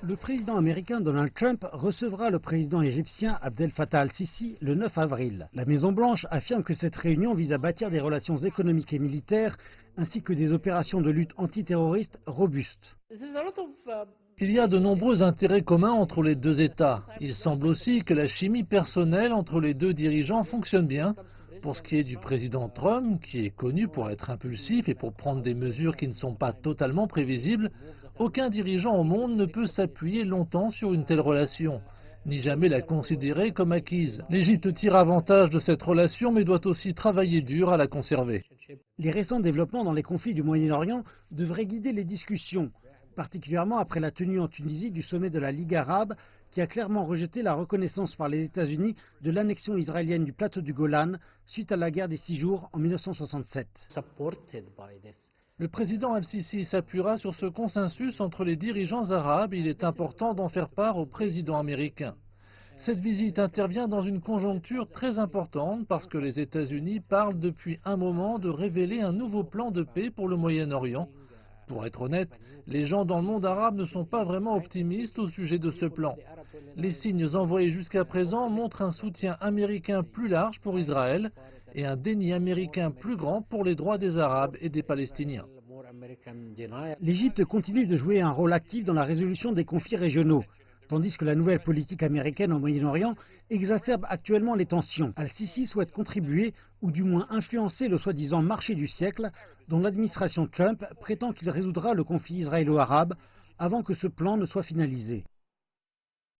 Le président américain Donald Trump recevra le président égyptien Abdel Fattah al-Sisi le 9 avril. La Maison-Blanche affirme que cette réunion vise à bâtir des relations économiques et militaires ainsi que des opérations de lutte antiterroriste robustes. Il y a de nombreux intérêts communs entre les deux États. Il semble aussi que la chimie personnelle entre les deux dirigeants fonctionne bien. Pour ce qui est du président Trump, qui est connu pour être impulsif et pour prendre des mesures qui ne sont pas totalement prévisibles, aucun dirigeant au monde ne peut s'appuyer longtemps sur une telle relation, ni jamais la considérer comme acquise. L'Égypte tire avantage de cette relation, mais doit aussi travailler dur à la conserver. Les récents développements dans les conflits du Moyen-Orient devraient guider les discussions, particulièrement après la tenue en Tunisie du sommet de la Ligue arabe, qui a clairement rejeté la reconnaissance par les États-Unis de l'annexion israélienne du plateau du Golan suite à la guerre des 6 jours en 1967. Le président al-Sisi s'appuiera sur ce consensus entre les dirigeants arabes et il est important d'en faire part au président américain. Cette visite intervient dans une conjoncture très importante parce que les États-Unis parlent depuis un moment de révéler un nouveau plan de paix pour le Moyen-Orient. Pour être honnête, les gens dans le monde arabe ne sont pas vraiment optimistes au sujet de ce plan. Les signes envoyés jusqu'à présent montrent un soutien américain plus large pour Israël et un déni américain plus grand pour les droits des Arabes et des Palestiniens. L'Égypte continue de jouer un rôle actif dans la résolution des conflits régionaux, tandis que la nouvelle politique américaine au Moyen-Orient exacerbe actuellement les tensions. Al-Sisi souhaite contribuer, ou du moins influencer le soi-disant marché du siècle, dont l'administration Trump prétend qu'il résoudra le conflit israélo-arabe avant que ce plan ne soit finalisé.